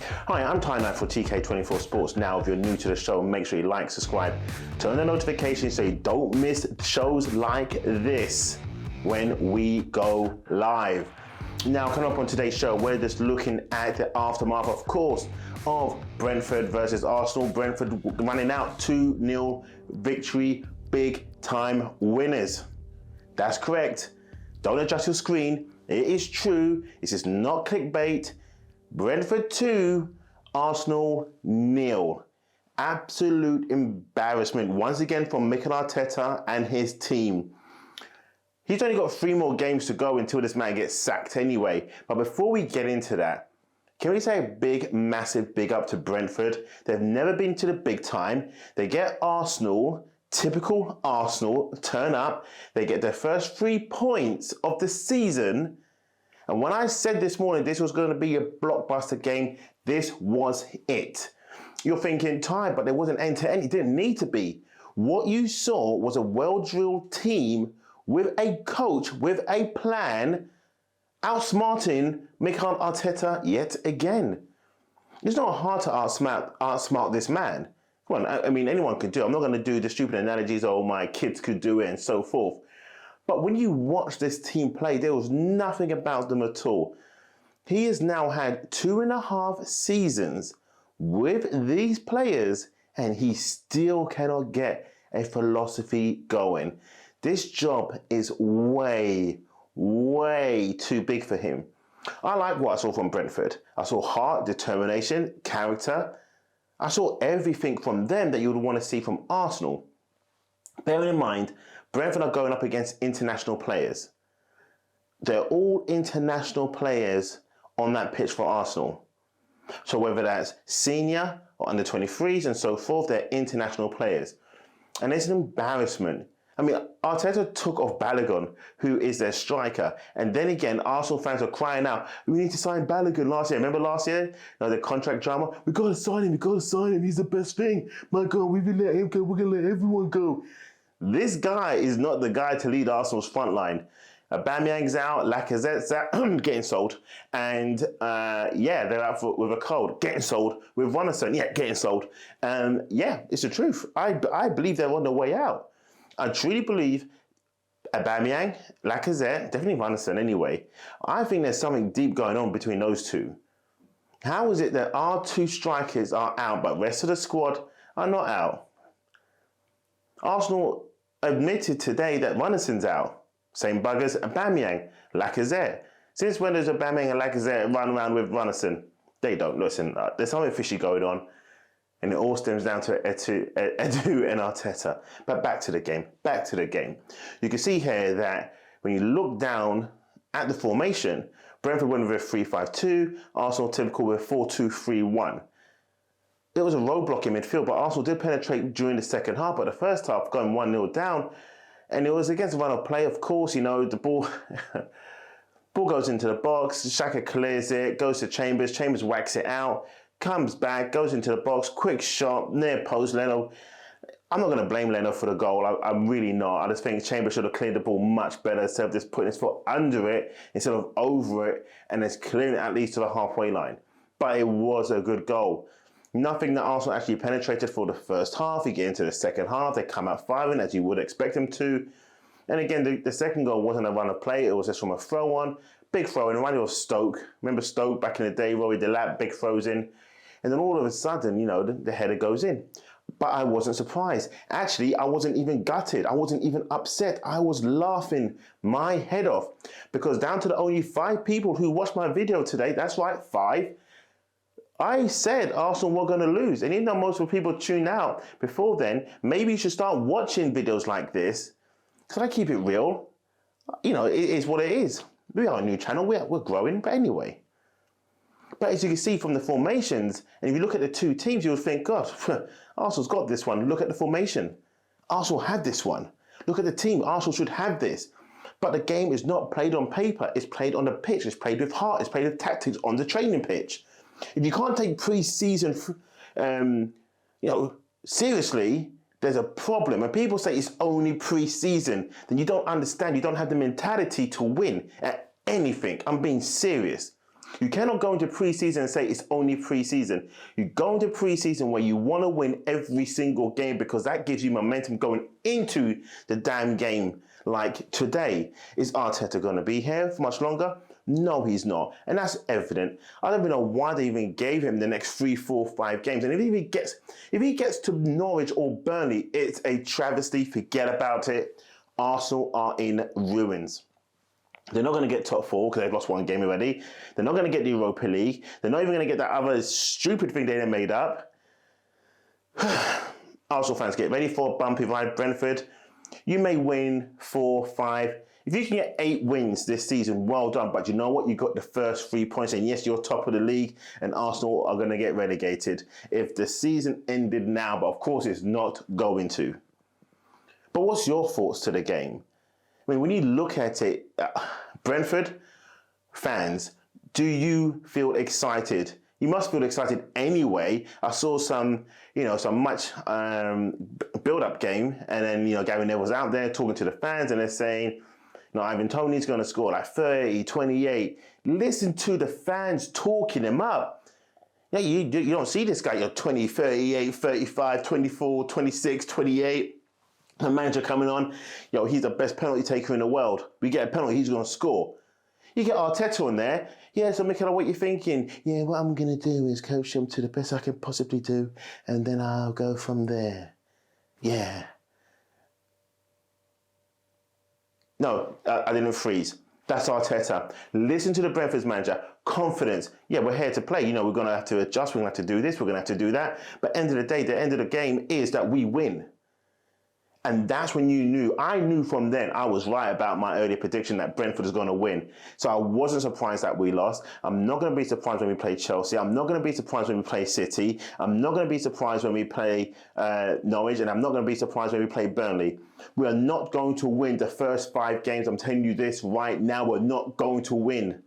Hi, I'm Ty Knight for TK24 Sports. Now, if you're new to the show, make sure you like, subscribe, turn the notifications so you don't miss shows like this when we go live. Now, coming up on today's show, we're just looking at the aftermath, of course, of Brentford versus Arsenal. Brentford running out 2-0 victory, big time winners. That's correct. Don't adjust your screen. It is true. This is not clickbait. Brentford 2, Arsenal 0. Absolute embarrassment once again from Mikel Arteta and his team. He's only got 3 more games to go until this man gets sacked anyway. But before we get into that, can we say a big, massive big up to Brentford? They've never been to the big time. They get Arsenal, typical Arsenal, turn up. They get their first 3 points of the season. And when I said this morning this was going to be a blockbuster game, this was it. You're thinking, Ty, but there wasn't end-to-end. It didn't need to be. What you saw was a well-drilled team with a coach, with a plan, outsmarting Mikel Arteta yet again. It's not hard to outsmart this man. Come on, I mean, anyone could do it. I'm not going to do the stupid analogies, oh, my kids could do it and so forth. But when you watch this team play, there was nothing about them at all. He has now had 2.5 seasons with these players, and he still cannot get a philosophy going. This job is way, way too big for him. I like what I saw from Brentford. I saw heart, determination, character. I saw everything from them that you would want to see from Arsenal. Bearing in mind, Brentford are going up against international players. They're all international players on that pitch for Arsenal. So whether that's senior or under 23s and so forth, they're international players. And it's an embarrassment. I mean, Arteta took off Balogun, who is their striker. And then again, Arsenal fans are crying out, we need to sign Balogun last year. Remember last year? The contract drama? We got to sign him. He's the best thing. My God, we will let him go. We're going to let everyone go. This guy is not the guy to lead Arsenal's front line. Aubameyang's out, Lacazette's out, getting sold. And they're out with a cold, getting sold. With Runnison, getting sold. It's the truth. I believe they're on the way out. I truly believe Aubameyang, Lacazette, definitely Runnison anyway. I think there's something deep going on between those two. How is it that our 2 strikers are out, but the rest of the squad are not out? Arsenal admitted today that Runnison's out. Same buggers, Aubameyang, Lacazette. Since when does Aubameyang and Lacazette run around with Runnison? They don't. Listen, there's something fishy going on. And it all stems down to Edu and Arteta. But back to the game. You can see here that when you look down at the formation, Brentford went with a 3-5-2, Arsenal typical with 4-2-3-1. There was a roadblock in midfield, but Arsenal did penetrate during the second half. But the first half, going 1-0 down, and it was against a run of play. Of course, the ball goes into the box. Xhaka clears it, goes to Chambers. Chambers whacks it out, comes back, goes into the box. Quick shot near post. Leno. I'm not going to blame Leno for the goal. I'm really not. I just think Chambers should have cleared the ball much better instead of just putting his foot under it instead of over it and just clearing it at least to the halfway line. But it was a good goal. Nothing that Arsenal actually penetrated for the first half. You get into the second half, they come out firing as you would expect them to. And again, the second goal wasn't a run of play, it was just from a throw-on. Big throw-in, reminded me of Stoke. Remember Stoke back in the day, Rory Delap, big throws in. And then all of a sudden, the header goes in. But I wasn't surprised. Actually, I wasn't even gutted. I wasn't even upset. I was laughing my head off. Because down to the only 5 people who watched my video today, that's right, 5, I said Arsenal were going to lose. And even though most of the people tuned out before then, maybe you should start watching videos like this. Because I keep it real. It is what it is. We are a new channel. We're growing. But anyway. But as you can see from the formations, and if you look at the 2 teams, you would think, God, Arsenal's got this one. Look at the formation. Arsenal had this one. Look at the team. Arsenal should have this. But the game is not played on paper. It's played on the pitch. It's played with heart. It's played with tactics on the training pitch. If you can't take pre-season, seriously, there's a problem. When people say it's only pre-season, then you don't understand. You don't have the mentality to win at anything. I'm being serious. You cannot go into pre-season and say it's only pre-season. You go into pre-season where you want to win every single game because that gives you momentum going into the damn game. Like today, is Arteta going to be here for much longer? No, he's not. And that's evident. I don't even know why they even gave him the next 3, 4, 5 games. And if he gets to Norwich or Burnley, it's a travesty. Forget about it. Arsenal are in ruins. They're not going to get top 4 because they've lost 1 game already. They're not going to get the Europa League. They're not even going to get that other stupid thing they made up. Arsenal fans, get ready for a bumpy ride. Brentford, you may win 4, 5. If you can get 8 wins this season, well done. But you know what? You got the first 3 points. And yes, you're top of the league. And Arsenal are going to get relegated if the season ended now. But of course, it's not going to. But what's your thoughts to the game? I mean, when you look at it, Brentford fans, do you feel excited? You must feel excited anyway. I saw some much build-up game, and then, Gary Neville's out there talking to the fans, and they're saying, Ivan Toney's going to score like 30, 28. Listen to the fans talking him up. Yeah, you don't see this guy, 20, 38, 35, 24, 26, 28. The manager coming on, he's the best penalty taker in the world. We get a penalty, he's going to score. You get Arteta on there. Yeah, so Mikel, what you thinking? Yeah, what I'm going to do is coach him to the best I can possibly do, and then I'll go from there. Yeah. No, I didn't freeze. That's Arteta. Listen to the Brentford's manager. Confidence. Yeah, we're here to play. We're going to have to adjust. We're going to have to do this. We're going to have to do that. But end of the day, the end of the game is that we win. And that's when I knew from then I was right about my earlier prediction that Brentford is going to win. So I wasn't surprised that we lost. I'm not going to be surprised when we play Chelsea. I'm not going to be surprised when we play City. I'm not going to be surprised when we play Norwich. And I'm not going to be surprised when we play Burnley. We are not going to win the first 5 games. I'm telling you this right now. We're not going to win.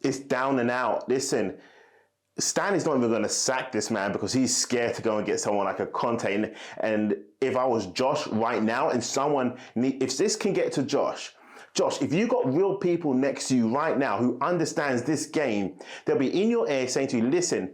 It's down and out. Listen. Stanley's not even going to sack this man because he's scared to go and get someone like a Conte. And if I was Josh right now and if this can get to Josh, if you got real people next to you right now who understands this game, they'll be in your ear saying to you, listen,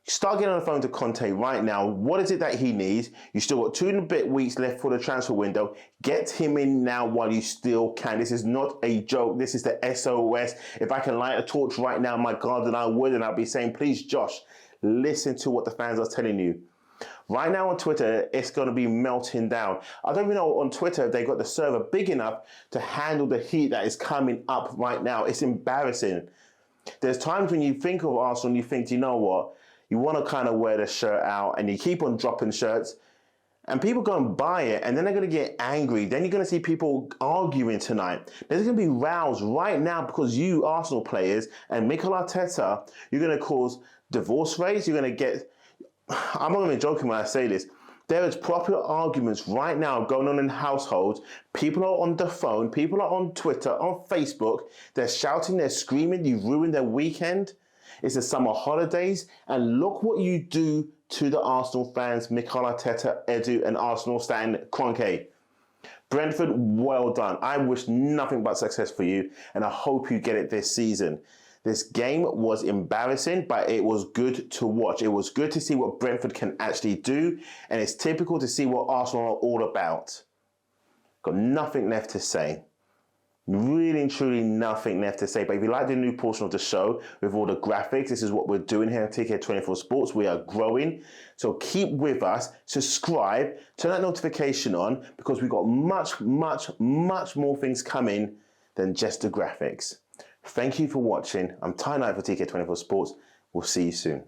start getting on the phone to Conte right now. What is it that he needs? You still got 2 and a bit weeks left for the transfer window. Get him in now while you still can. This is not a joke. This is the SOS. If I can light a torch right now, my God, then I would. And I'll be saying, please, Josh, listen to what the fans are telling you. Right now on Twitter, it's going to be melting down. I don't even know on Twitter if they got the server big enough to handle the heat that is coming up right now. It's embarrassing. There's times when you think of Arsenal and you think, you know what? You want to kind of wear the shirt out and you keep on dropping shirts and people go and buy it and then they're going to get angry. Then you're going to see people arguing tonight. There's going to be rows right now because you Arsenal players and Mikel Arteta, you're going to cause divorce rates. You're going to get, I'm not even joking when I say this. There is proper arguments right now going on in households. People are on the phone. People are on Twitter, on Facebook. They're shouting, they're screaming. You've ruined their weekend. It's the summer holidays, and look what you do to the Arsenal fans, Mikel Arteta, Edu, and Arsenal stand Kroenke. Brentford, well done. I wish nothing but success for you, and I hope you get it this season. This game was embarrassing, but it was good to watch. It was good to see what Brentford can actually do, and it's typical to see what Arsenal are all about. Got nothing left to say. Really and truly nothing left to say. But if you like the new portion of the show with all the graphics, this is what we're doing here at TK24 Sports. We are growing. So keep with us, subscribe, turn that notification on because we've got much, much, much more things coming than just the graphics. Thank you for watching. I'm Ty Knight for TK24 Sports. We'll see you soon.